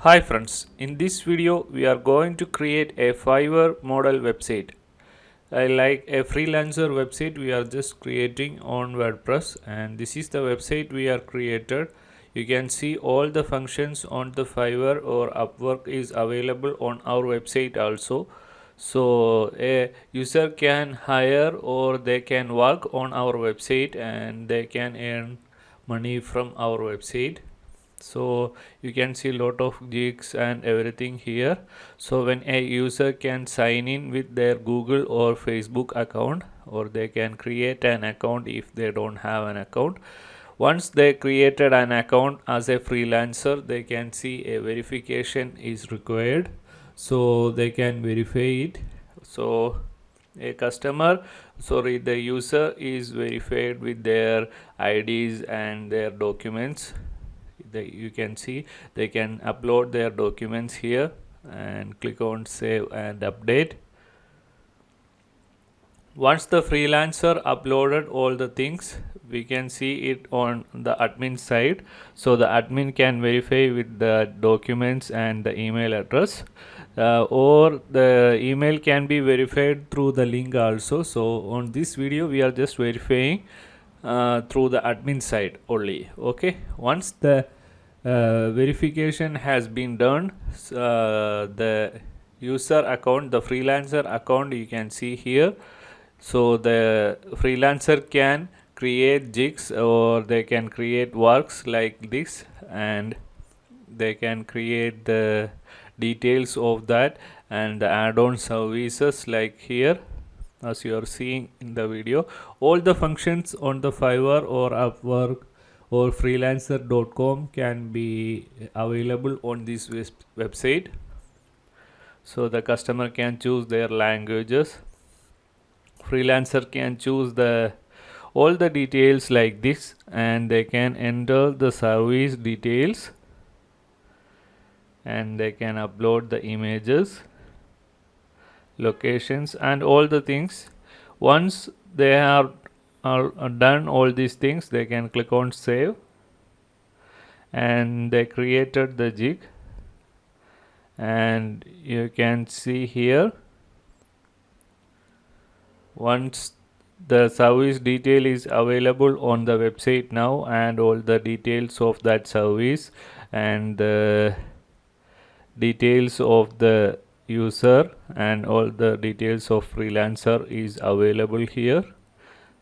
Hi friends, in this video we are going to create a Fiverr model website. Like a freelancer website we are just creating on WordPress, and this is the website we are created. You can see all the functions on the Fiverr or Upwork is available on our website also. So a user can hire or they can work on our website and they can earn money from our website. So you can see lot of gigs and everything here. So when a user can sign in with their Google or Facebook account, or they can create an account if they don't have an account. Once they created an account as a freelancer, they can see a verification is required, so they can verify it. So a customer, sorry, the user is verified with their IDs and their documents. You can see they can upload their documents here and click on save and update. Once the freelancer uploaded all the things, we can see it on the admin side, so the admin can verify with the documents and the email address, or the email can be verified through the link also. So on this video we are just verifying through the admin side only. Okay, once the verification has been done, the user account, the freelancer account, you can see here. So the freelancer can create jigs or they can create works like this, and they can create the details of that and the add-on services like here. As you are seeing in the video, all the functions on the Fiverr or Upwork or freelancer.com can be available on this website. So the customer can choose their languages. Freelancer can choose all the details like this, and they can enter the service details, and they can upload the images, locations and all the things. Once they are done all these things, they can click on save, and they created the jig, and you can see here once the service detail is available on the website now, and all the details of that service and the details of the user and all the details of freelancer is available here,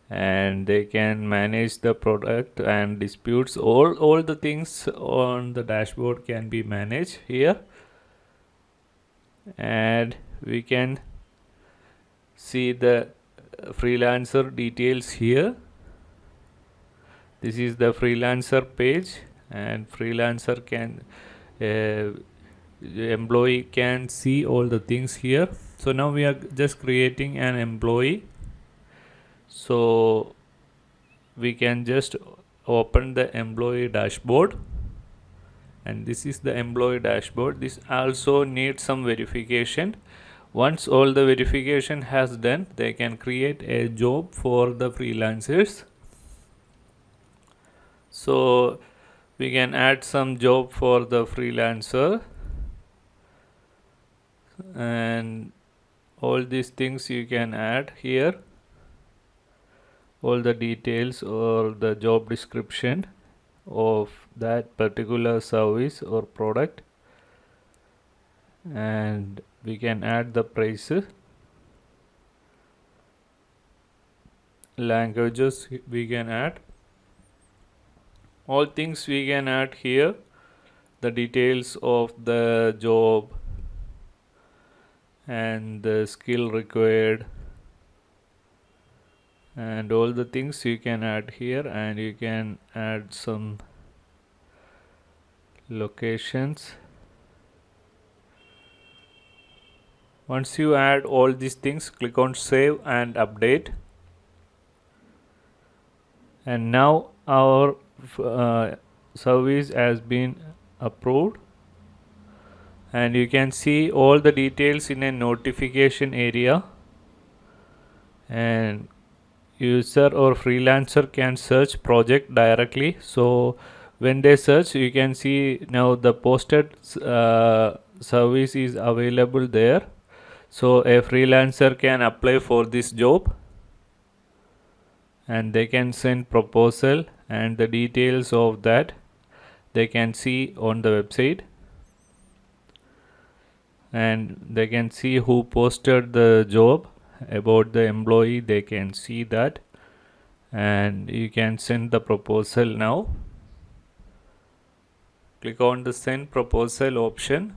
and they can manage the product and disputes. All the things on the dashboard can be managed here, and we can see the freelancer details here. This is the freelancer page, and freelancer can the employee can see all the things here. So now we are just creating an employee, so we can just open the employee dashboard, and this is the employee dashboard. This also needs some verification. Once all the verification has done, they can create a job for the freelancers. So we can add some job for the freelancer, and all these things you can add here, all the details or the job description of that particular service or product, and we can add the prices, languages we can add, all things we can add here, the details of the job and the skill required, and all the things you can add here, and you can add some locations. Once you add all these things, click on save and update, and now our service has been approved, and you can see all the details in a notification area, and user or freelancer can search project directly. So When they search, you can see now the posted service is available there. So a freelancer can apply for this job and they can send proposal, and the details of that they can see on the website, and they can see who posted the job, about the employee they can see that, and you can send the proposal now. Click on the send proposal option,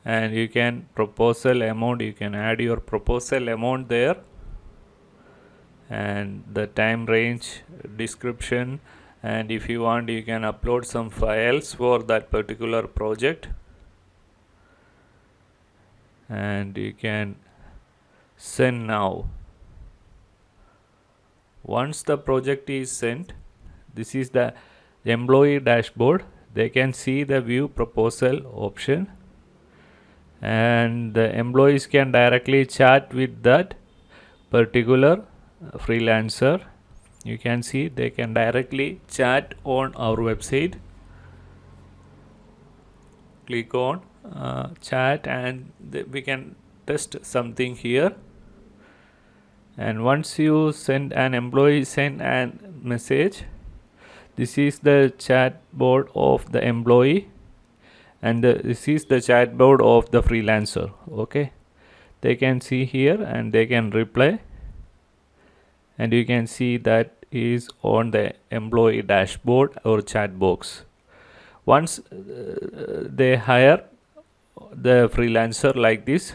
and you can proposal amount, you can add your proposal amount there, and the time range, description, and if you want you can upload some files for that particular project, and you can send now. Once the project is sent, this is the employee dashboard. They can see the view proposal option, and the employees can directly chat with that particular freelancer. You can see they can directly chat on our website. Click on chat, and we can test something here. And once you send an employee send an message, this is the chat board of the employee, and this is the chat board of the freelancer. Okay, they can see here and they can reply, and you can see that is on the employee dashboard or chat box. Once they hire the freelancer like this,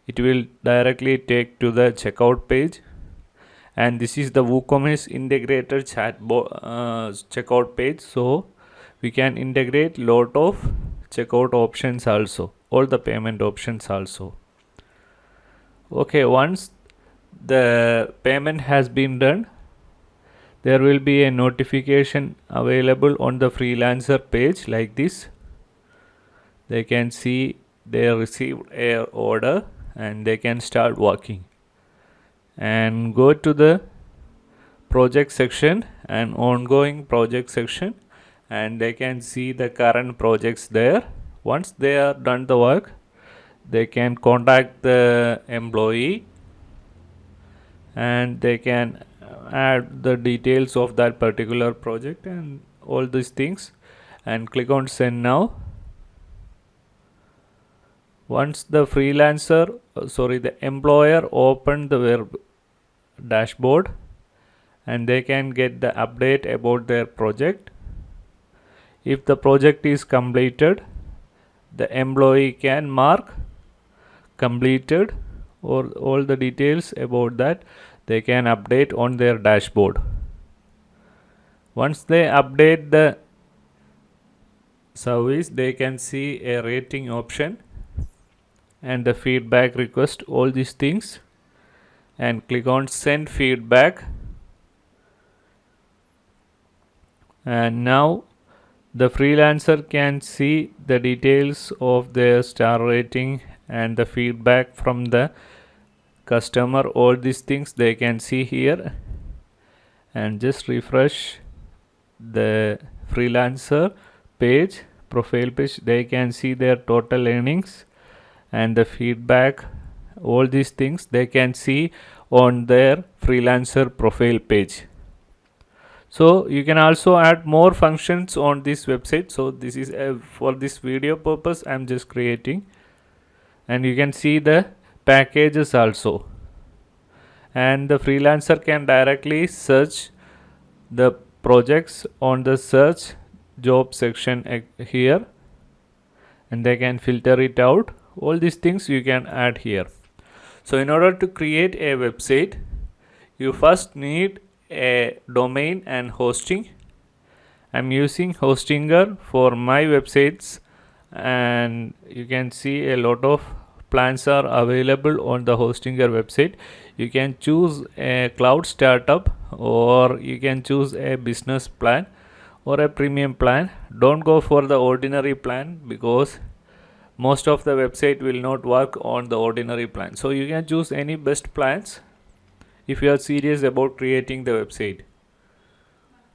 it will directly take to the checkout page, and this is the WooCommerce integrated checkout page. So we can integrate lot of checkout options also, all the payment options also. Okay, once the payment has been done, there will be a notification available on the freelancer page like this. They can see they received a order and they can start working, and go to the project section and ongoing project section, and they can see the current projects there. Once they are done the work, they can contact the employee, and they can add the details of that particular project and all these things, and click on send now. Once the the employer open the web dashboard, and they can get the update about their project. If the project is completed, the employee can mark completed, or all the details about that they can update on their dashboard. Once they update the service, they can see a rating option and the feedback request, all these things, and click on send feedback. And now the freelancer can see the details of their star rating and the feedback from the customer. All these things they can see here, and just refresh the freelancer page, profile page. They can see their total earnings and the feedback. All these things they can see on their freelancer profile page. So you can also add more functions on this website. So this is for this video purpose I'm just creating, and you can see the packages also, and the freelancer can directly search the projects on the search job section here, and they can filter it out. All these things you can add here. So in order to create a website, you first need a domain and hosting. I'm using Hostinger for my websites, and you can see a lot of plans are available on the Hostinger website. You can choose a cloud startup, or you can choose a business plan or a premium plan. Don't go for the ordinary plan, because most of the website will not work on the ordinary plan. So you can choose any best plans if you are serious about creating the website.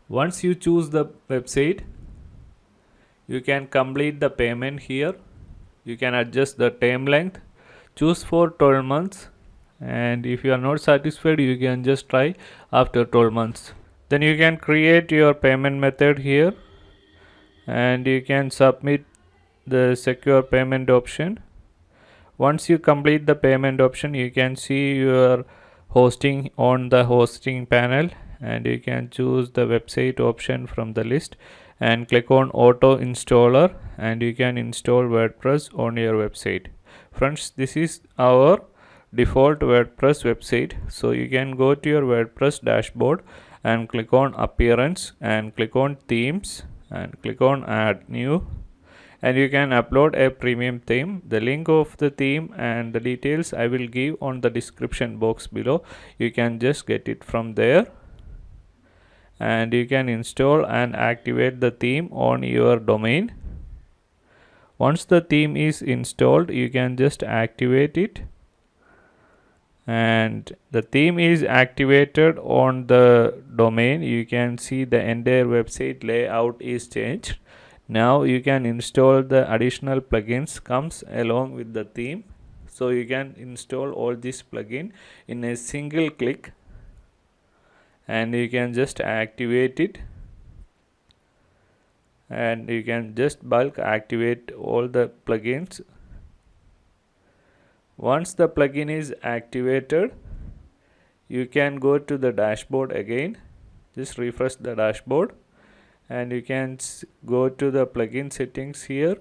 Once you choose the website, you can complete the payment here. You can adjust the time length, choose for 12 months, and if you are not satisfied, you can just try after 12 months. Then you can create your payment method here, and you can submit the secure payment option. Once you complete the payment option, you can see your hosting on the hosting panel, and you can choose the website option from the list and click on auto installer, and you can install WordPress on your website. Friends, this is our default WordPress website. So you can go to your WordPress dashboard and click on appearance and click on themes and click on add new, and you can upload a premium theme. The link of the theme and the details I will give on the description box below. You can just get it from there, and you can install and activate the theme on your domain. Once the theme is installed, you can just activate it, and the theme is activated on the domain. You can see the entire website layout is changed. Now you can install the additional plugins comes along with the theme. So you can install all this plugin in a single click, and you can just activate it, and you can just bulk activate all the plugins. Once the plugin is activated, you can go to the dashboard again. Just refresh the dashboard, and you can go to the plugin settings here.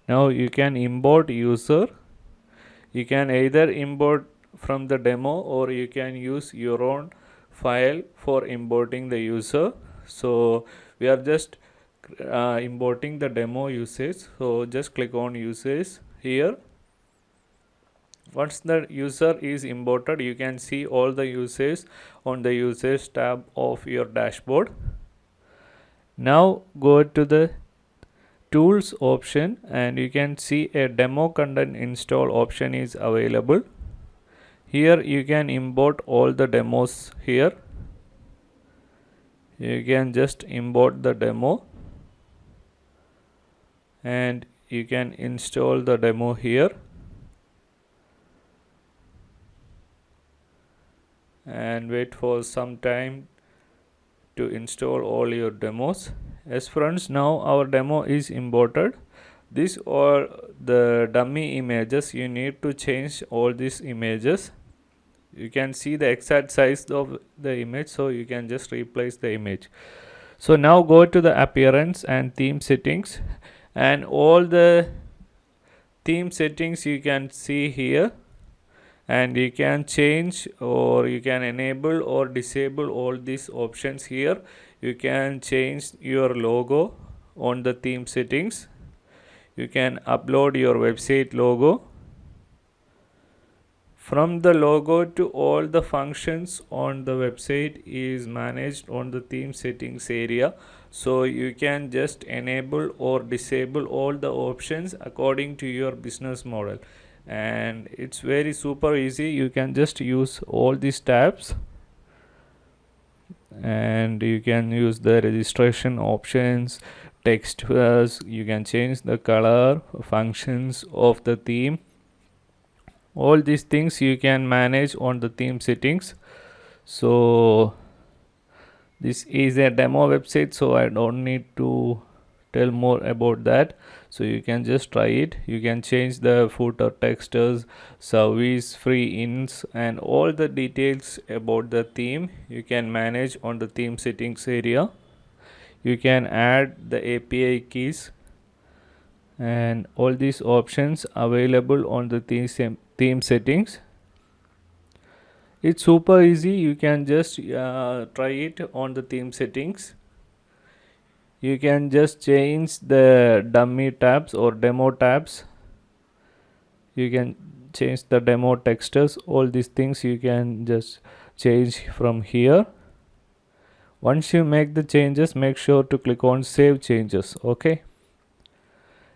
Now you can import user. You can either import from the demo, or you can use your own file for importing the user. So we are just importing the demo usage. So just click on usage here. Once the user is imported, you can see all the users on the usage tab of your dashboard. Now go to the tools option, and you can see a demo content install option is available. Here you can import all the demos here. You can just import the demo, and you can install the demo here, and wait for some time to install all your demos. Yes friends, now our demo is imported. These are the dummy images. You need to change all these images. You can see the exact size of the image, so you can just replace the image. So now go to the appearance and theme settings, and all the theme settings you can see here, and you can change or you can enable or disable all these options here. You can change your logo on the theme settings. You can upload your website logo. From the logo to all the functions on the website is managed on the theme settings area. So you can just enable or disable all the options according to your business model, and it's very super easy. You can just use all these tabs, and you can use the registration options, text fields. You can change the color, functions of the theme. All these things you can manage on the theme settings. So this is a demo website, so I don't need to tell more about that. So you can just try it. You can change the footer textures, service, free ins, and all the details about the theme you can manage on the theme settings area. You can add the API keys, and all these options available on the theme settings. It's super easy. You can just try it on the theme settings. You can just change the dummy tabs or demo tabs. You can change the demo textures. All these things you can just change from here. Once you make the changes, make sure to click on save changes. Okay.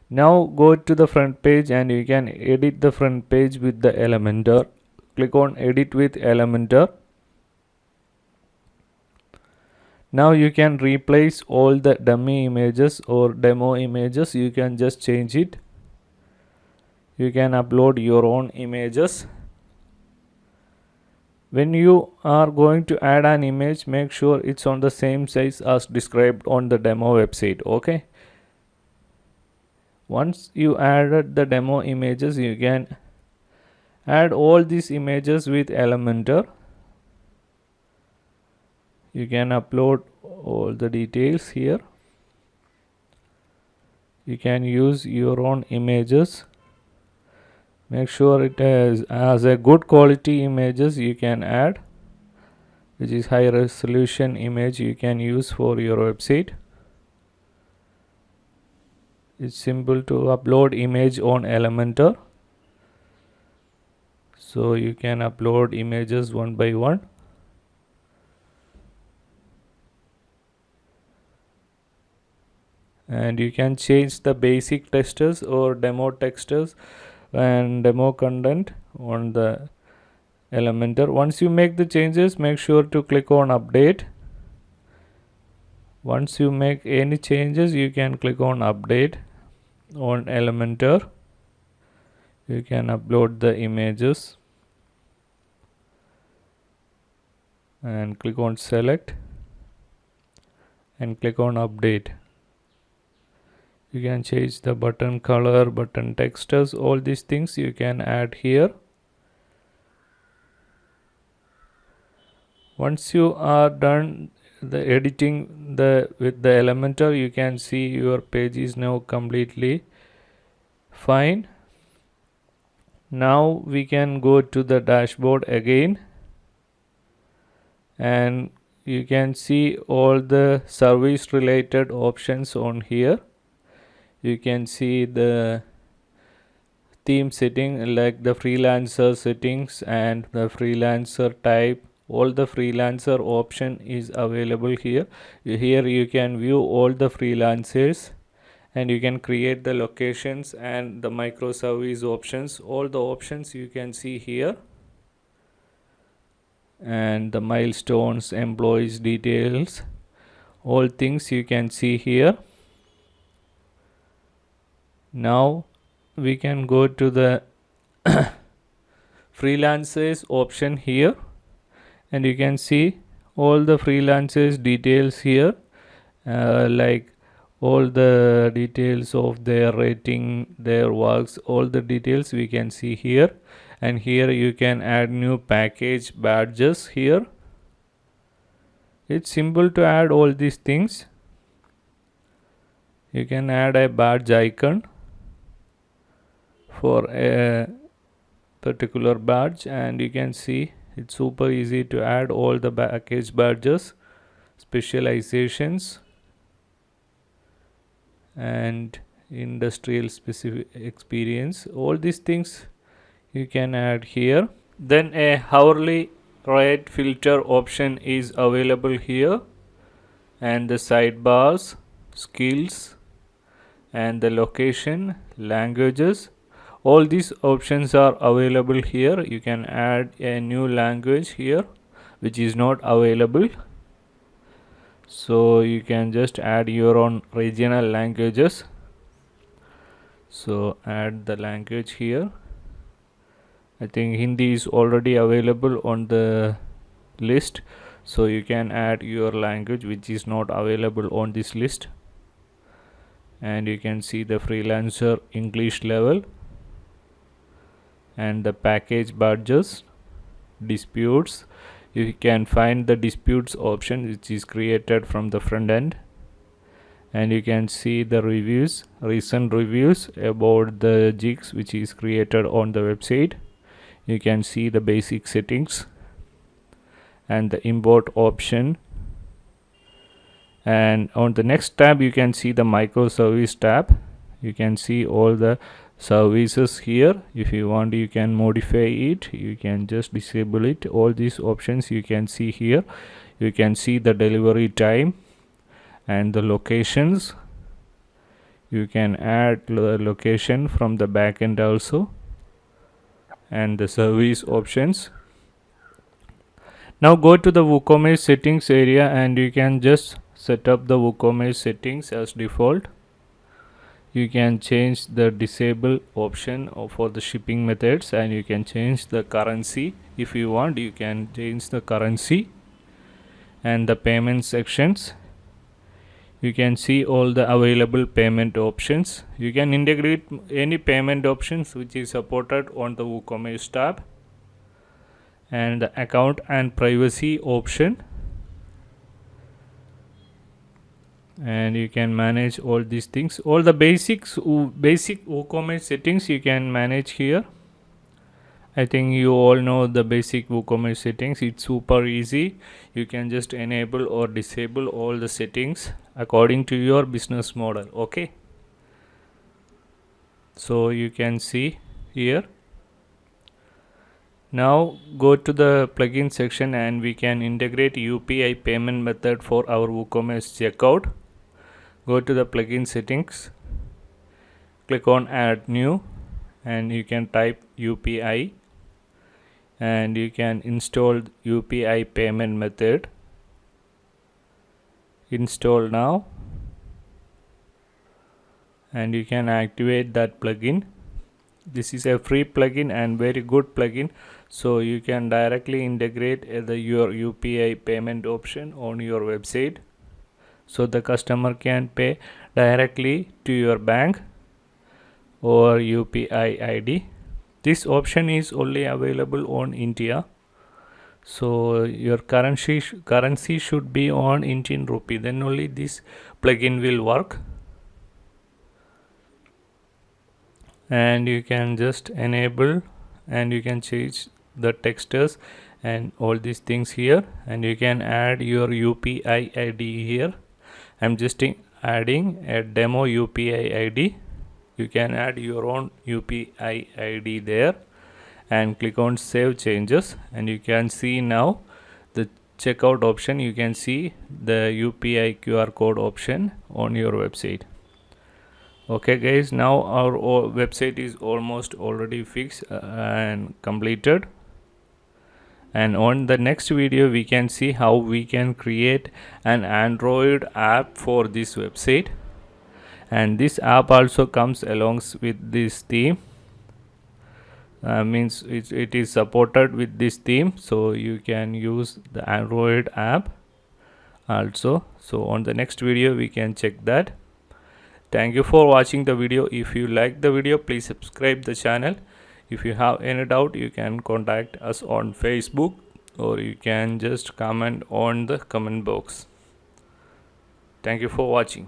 Now go to the front page, and you can edit the front page with the Elementor. Click on edit with Elementor. Now you can replace all the dummy images or demo images. You can just change it. You can upload your own images. When you are going to add an image, make sure it's on the same size as described on the demo website. Okay. Once you added the demo images, you can add all these images with Elementor. You can upload all the details here. You can use your own images. Make sure it has a good quality images you can add, which is high resolution image you can use for your website. It's simple to upload image on Elementor. So you can upload images one by one. And you can change the basic textures or demo textures and demo content on the Elementor. Once you make the changes, make sure to click on update. Once you make any changes, you can click on update on Elementor. You can upload the images and click on select and click on update. You can change the button color, button textures, all these things you can add here. Once you are done the editing with the Elementor, you can see your page is now completely fine. Now we can go to the dashboard again, and you can see all the service related options on here. You can see the theme setting like the freelancer settings and the freelancer type. All the freelancer option is available here. Here you can view all the freelancers, and you can create the locations and the microservice options. All the options you can see here, and the milestones, employees details, all things you can see here. Now we can go to the freelancers option here, and you can see all the freelancers details here, like all the details of their rating, their works, all the details we can see here. And here you can add new package badges here. It's simple to add all these things. You can add a badge icon for a particular badge, and you can see it's super easy to add all the package badges, specializations, and industrial specific experience. All these things you can add here. Then a hourly rate filter option is available here, and the sidebars, skills, and the location, languages, all these options are available here. You can add a new language here which is not available, so you can just add your own regional languages. So add the language here. I think Hindi is already available on the list, so you can add your language which is not available on this list. And you can see the freelancer English level and the package badges, disputes. You can find the disputes option which is created from the front end, and you can see the reviews, recent reviews about the jigs which is created on the website. You can see the basic settings and the import option. And on the next tab you can see the microservice tab. You can see all the services here. If you want, you can modify it, you can just disable it. All these options you can see here. You can see the delivery time and the locations. You can add the location from the backend also, and the service options. Now go to the WooCommerce settings area and you can just set up the WooCommerce settings as default. You can change the disable option for the shipping methods, and you can change the currency. If you want, you can change the currency and the payment sections. You can see all the available payment options. You can integrate any payment options which is supported on the WooCommerce tab, and the account and privacy option, and you can manage all these things. All the basic WooCommerce settings you can manage here. I think you all know the basic WooCommerce settings. It's super easy. You can just enable or disable all the settings according to your business model. Okay, so you can see here. Now go to the plugin section and we can integrate UPI payment method for our WooCommerce checkout. Go to the plugin settings, click on add new, and you can type UPI, and you can install UPI payment method. Install now, and you can activate that plugin. This is a free plugin and very good plugin, so you can directly integrate your UPI payment option on your website, so the customer can pay directly to your bank or UPI ID. This option is only available on India, so your currency should be on Indian rupee, then only this plugin will work. And you can just enable, and you can change the textures and all these things here, and you can add your UPI ID here. I'm just adding a demo UPI ID. You can add your own UPI ID there and click on save changes, and you can see now the checkout option. You can see the UPI QR code option on your website. Okay guys, now our website is almost already fixed and completed, and on the next video we can see how we can create an Android app for this website, and this app also comes along with this theme. Means it is supported with this theme, so you can use the Android app also. So on the next video we can check that. Thank you for watching the video. If you like the video, please subscribe the channel. If you have any doubt, you can contact us on Facebook, or you can just comment on the comment box. Thank you for watching.